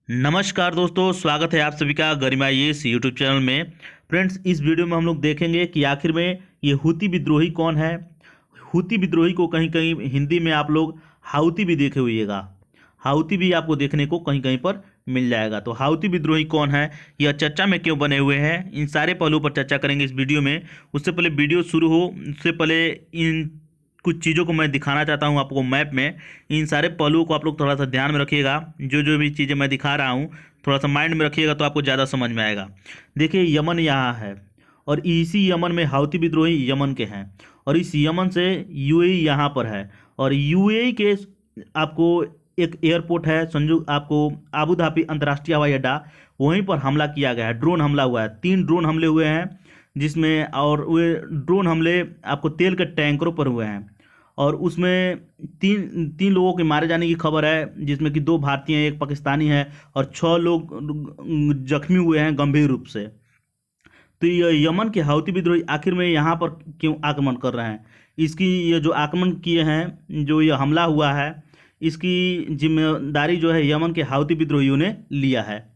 नमस्कार दोस्तों, स्वागत है आप सभी का गरिमा इस यूट्यूब चैनल में। फ्रेंड्स, इस वीडियो में हम लोग देखेंगे कि आखिर में ये हूती विद्रोही कौन है। हूती विद्रोही को कहीं कहीं हिंदी में आप लोग हाउती भी देखे होइएगा। हाउती भी आपको देखने को कहीं कहीं पर मिल जाएगा। तो हाउती विद्रोही कौन है, यह चर्चा में क्यों बने हुए हैं, इन सारे पहलुओं पर चर्चा करेंगे इस वीडियो में। उससे पहले वीडियो शुरू हो उससे पहले इन कुछ चीज़ों को मैं दिखाना चाहता हूँ आपको मैप में। इन सारे पहलुओं को आप लोग थोड़ा सा ध्यान में रखिएगा। जो जो भी चीज़ें मैं दिखा रहा हूँ थोड़ा सा माइंड में रखिएगा तो आपको ज़्यादा समझ में आएगा। देखिए, यमन यहाँ है और इसी यमन में हाउती विद्रोही यमन के हैं, और इस यमन से यूएई यहाँ पर है। और यूएई के आपको एक एयरपोर्ट है आपको आबू धाबी अंतर्राष्ट्रीय हवाई अड्डा, वहीं पर हमला किया गया है। ड्रोन हमला हुआ है, 3 ड्रोन हमले हुए हैं जिसमें, और वे ड्रोन हमले आपको तेल के टैंकरों पर हुए हैं। और उसमें तीन तीन लोगों के मारे जाने की खबर है, जिसमें कि 2 भारतीय हैं, 1 पाकिस्तानी है, और 6 लोग जख्मी हुए हैं गंभीर रूप से। तो ये यमन के हाउती विद्रोही आखिर में यहाँ पर क्यों आक्रमण कर रहे हैं, इसकी ये जो आक्रमण किए हैं, जो ये हमला हुआ है, इसकी जिम्मेदारी जो है यमन के हाउती विद्रोहियों ने लिया है।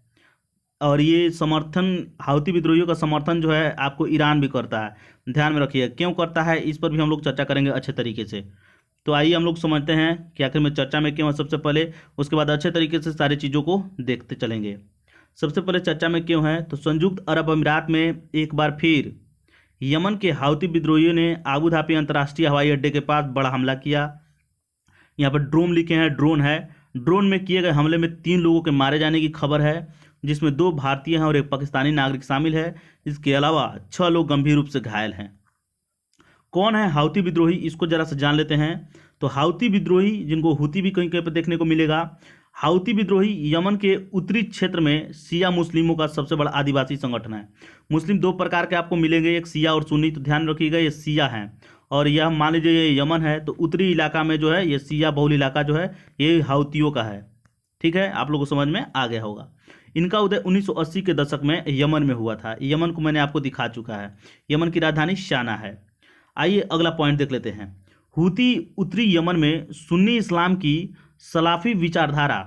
और ये समर्थन, हाउती विद्रोहियों का समर्थन जो है आपको ईरान भी करता है। ध्यान में रखिए क्यों करता है, इस पर भी हम लोग चर्चा करेंगे अच्छे तरीके से। तो आइए हम लोग समझते हैं कि आखिर में चर्चा में क्यों है सबसे पहले, उसके बाद अच्छे तरीके से सारी चीज़ों को देखते चलेंगे। सबसे पहले चर्चा में क्यों है, तो संयुक्त अरब अमीरात में एक बार फिर यमन के हाउती विद्रोहियों ने आबू धाबी अंतर्राष्ट्रीय हवाई अड्डे के पास बड़ा हमला किया। यहाँ पर ड्रोन लिखे हैं, ड्रोन है। ड्रोन में किए गए हमले में 3 लोगों के मारे जाने की खबर है, जिसमें 2 भारतीय हैं और 1 पाकिस्तानी नागरिक शामिल है। इसके अलावा 6 लोग गंभीर रूप से घायल हैं। कौन है हाउती विद्रोही, इसको जरा से जान लेते हैं। तो हाउती विद्रोही, जिनको हूती भी कहीं कहीं पर देखने को मिलेगा, हाउती विद्रोही यमन के उत्तरी क्षेत्र में शिया मुस्लिमों का सबसे बड़ा आदिवासी संगठन है। मुस्लिम 2 प्रकार के आपको मिलेंगे, एक शिया और सुन्नी। तो ध्यान रखिएगा, ये शिया हैं। और यह मान लीजिए ये यमन है, तो उत्तरी इलाका में जो है ये शिया बहुल इलाका जो है ये हाउतियों का है। ठीक है, आप लोगों को समझ में आ गया होगा। इनका उदय 1980 के दशक में यमन में हुआ था। यमन को मैंने आपको दिखा चुका है। यमन की राजधानी शाना है। आइए अगला पॉइंट देख लेते हैं। हूती उत्तरी यमन में सुन्नी इस्लाम की सलाफी विचारधारा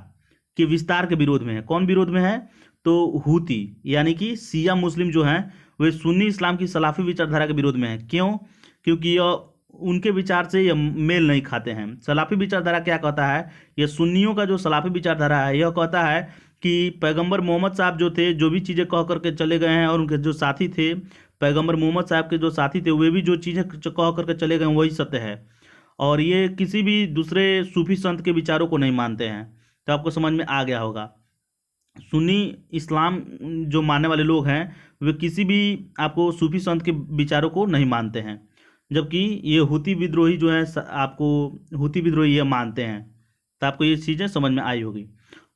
के विस्तार के विरोध में है। कौन विरोध में है, तो हूती यानी कि शिया मुस्लिम जो हैं वे सुन्नी इस्लाम की सलाफी विचारधारा के विरोध में है। क्यों, क्योंकि यह उनके विचार से यह मेल नहीं खाते हैं। सलाफी विचारधारा क्या कहता है, यह सुन्नियों का जो सलाफी विचारधारा है यह कहता है कि पैगंबर मोहम्मद साहब जो थे, जो भी चीज़ें कह करके चले गए हैं, और उनके जो साथी थे, पैगंबर मोहम्मद साहब के जो साथी थे, वे भी जो चीज़ें कह करके चले गए वही सत्य है। और ये किसी भी दूसरे सूफी संत के विचारों को नहीं मानते हैं। तो आपको समझ में आ गया होगा, सुन्नी इस्लाम जो मानने वाले लोग हैं वे किसी भी आपको सूफी संत के विचारों को नहीं मानते हैं, जबकि ये हूती विद्रोही जो है आपको हूती विद्रोही ये मानते हैं। तो आपको ये चीज़ें समझ में आई होगी।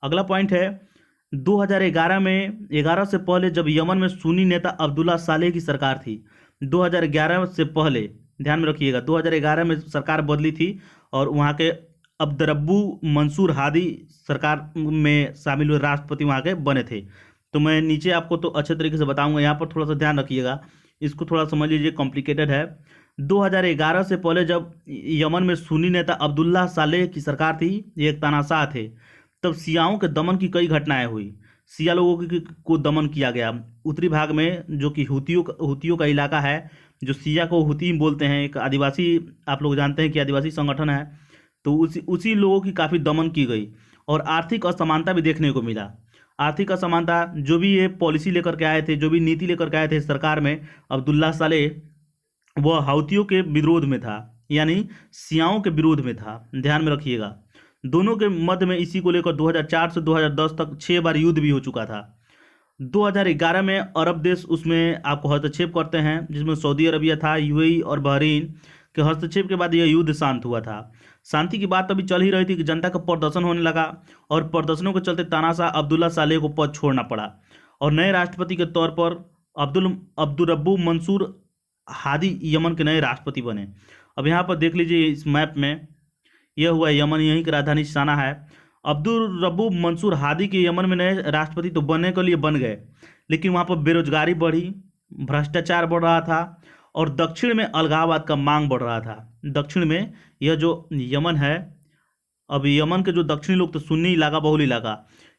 अगला पॉइंट है, 2011 में, 11 से पहले जब यमन में सुन्नी नेता अब्दुल्ला सालेह की सरकार थी, 2011 से पहले ध्यान में रखिएगा, 2011 में सरकार बदली थी और वहाँ के अब्दुर्रब्बू मंसूर हादी सरकार में शामिल हुए, राष्ट्रपति वहाँ के बने थे। तो मैं नीचे आपको तो अच्छे तरीके से बताऊंगा, यहाँ पर थोड़ा सा ध्यान रखिएगा, इसको थोड़ा समझ लीजिए, कॉम्प्लिकेटेड है। 2011 से पहले जब यमन में सुन्नी नेता अब्दुल्ला सालेह की सरकार थी, ये एक तानाशाह थे, तब शियाओं के दमन की कई घटनाएं हुई। शिया लोगों को दमन किया गया। उत्तरी भाग में जो कि हूतियों का इलाका है, जो शिया को हूती बोलते हैं, एक आदिवासी, आप लोग जानते हैं कि आदिवासी संगठन है, तो उसी लोगों की काफ़ी दमन की गई। और आर्थिक असमानता भी देखने को मिला। आर्थिक असमानता, जो भी ये पॉलिसी लेकर के आए थे, जो भी नीति लेकर के आए थे सरकार में अब्दुल्ला सालेह, वह हाउतियों के विरोध में था, यानी शियाओं के विरोध में था। ध्यान में रखिएगा, दोनों के मध्य में इसी को लेकर 2004 से 2010 तक 6 बार युद्ध भी हो चुका था। 2011 में अरब देश उसमें आपको हस्तक्षेप करते हैं, जिसमें सऊदी अरबिया था, यूएई और बहरीन के हस्तक्षेप के बाद यह युद्ध शांत हुआ था। शांति की बात तभी चल ही रही थी कि जनता का प्रदर्शन होने लगा, और प्रदर्शनों के चलते तानाशाह अब्दुल्ला सालेह को पद छोड़ना पड़ा, और नए राष्ट्रपति के तौर पर अब्दुर्रब्बू मंसूर हादी यमन के नए राष्ट्रपति बने। अब यहाँ पर देख लीजिए इस मैप में, यह हुआ यमन, यहीं की राजधानी शाना है। अब्दुल रब्बू मंसूर हादी के यमन में नए राष्ट्रपति तो बनने के लिए बन गए, लेकिन वहाँ पर बेरोजगारी बढ़ी, भ्रष्टाचार बढ़ रहा था, और दक्षिण में अलगाववाद का मांग बढ़ रहा था। दक्षिण में यह जो यमन है, अब यमन के जो दक्षिणी लोग तो सुन्नी इलाका बहुल इलाका,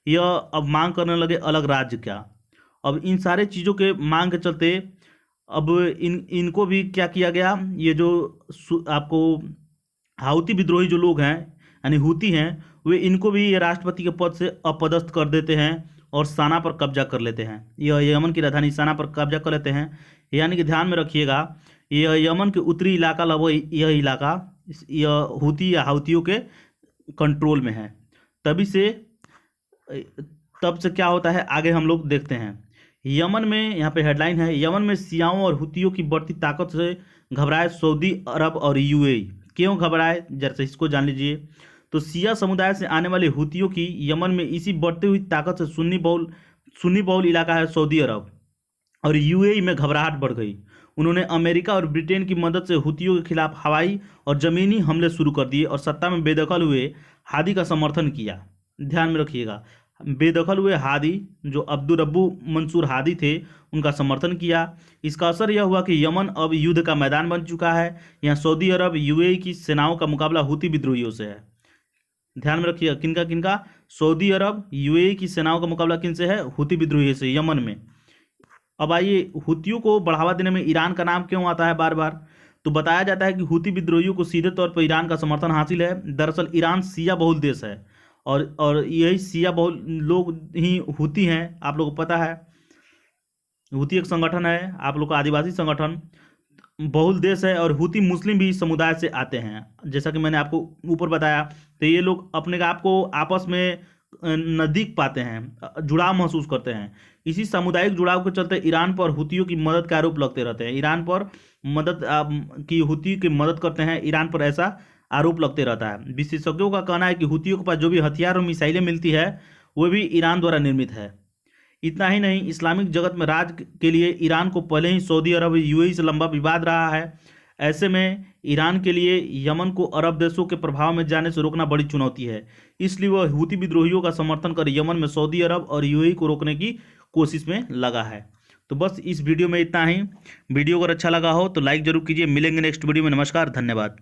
यह अब मांग करने लगे अलग राज्य का। अब इन सारे चीज़ों के मांग के चलते अब इनको भी क्या किया गया, ये जो आपको हाउती विद्रोही जो लोग हैं यानी हूती हैं, वे इनको भी ये राष्ट्रपति के पद से अपदस्थ कर देते हैं और साना पर कब्जा कर लेते हैं। यह यमन की राजधानी साना पर कब्जा कर लेते हैं। यानी कि ध्यान में रखिएगा, यह यमन के उत्तरी इलाका लगभग यह इलाका यह हूती या हाउतियों के कंट्रोल में है। तब से क्या होता है आगे हम लोग देखते हैं। यमन में, यहाँ पे हेडलाइन है, यमन में शियाओं और हुतियों की बढ़ती ताकत से घबराए सऊदी अरब और यूएई। क्यों घबराए, जैसे इसको जान लीजिए। तो शिया समुदाय से आने वाले हुतियों की यमन में इसी बढ़ती हुई ताकत से सुन्नी बहुल इलाका है सऊदी अरब और यूएई में घबराहट बढ़ गई। उन्होंने अमेरिका और ब्रिटेन की मदद से हुतियों के खिलाफ हवाई और ज़मीनी हमले शुरू कर दिए और सत्ता में बेदखल हुए हादी का समर्थन किया। ध्यान में रखिएगा, बेदखल हुए हादी जो अब्दुल रब्बू मंसूर हादी थे उनका समर्थन किया। इसका असर यह हुआ कि यमन अब युद्ध का मैदान बन चुका है। यहाँ सऊदी अरब यूएई की सेनाओं का मुकाबला हूती विद्रोहियों से है। ध्यान में रखिएगा, किनका किनका, सऊदी अरब यूएई की सेनाओं का मुकाबला किन से है, हूती विद्रोहियों से यमन में। अब आइए, हूतियों को बढ़ावा देने में ईरान का नाम क्यों आता है बार बार। तो बताया जाता है कि हूती विद्रोहियों को सीधे तौर पर ईरान का समर्थन हासिल है। दरअसल ईरान शिया बहुल देश है और यही शिया बहुल लोग ही हूती हैं। आप लोगों को पता है हूती एक संगठन है, आप लोग का आदिवासी संगठन, बहुल देश है और हूती मुस्लिम भी समुदाय से आते हैं। जैसा कि मैंने आपको ऊपर बताया, तो ये लोग अपने आप को आपस में नज़दीक पाते हैं, जुड़ाव महसूस करते हैं। इसी सामुदायिक जुड़ाव के चलते ईरान पर हूतियों की मदद के आरोप लगते रहते हैं। ईरान पर मदद की हूती की मदद करते हैं, ईरान पर ऐसा आरोप लगते रहता है। विशेषज्ञों का कहना है कि हूतियों के पास जो भी हथियार और मिसाइलें मिलती है वो भी ईरान द्वारा निर्मित है। इतना ही नहीं, इस्लामिक जगत में राज के लिए ईरान को पहले ही सऊदी अरब यूएई से लंबा विवाद रहा है। ऐसे में ईरान के लिए यमन को अरब देशों के प्रभाव में जाने से रोकना बड़ी चुनौती है। इसलिए वह हूती विद्रोहियों का समर्थन कर यमन में सऊदी अरब और यूएई को रोकने की कोशिश में लगा है। तो बस इस वीडियो में इतना ही। वीडियो अगर अच्छा लगा हो तो लाइक जरूर कीजिए। मिलेंगे नेक्स्ट वीडियो में। नमस्कार, धन्यवाद।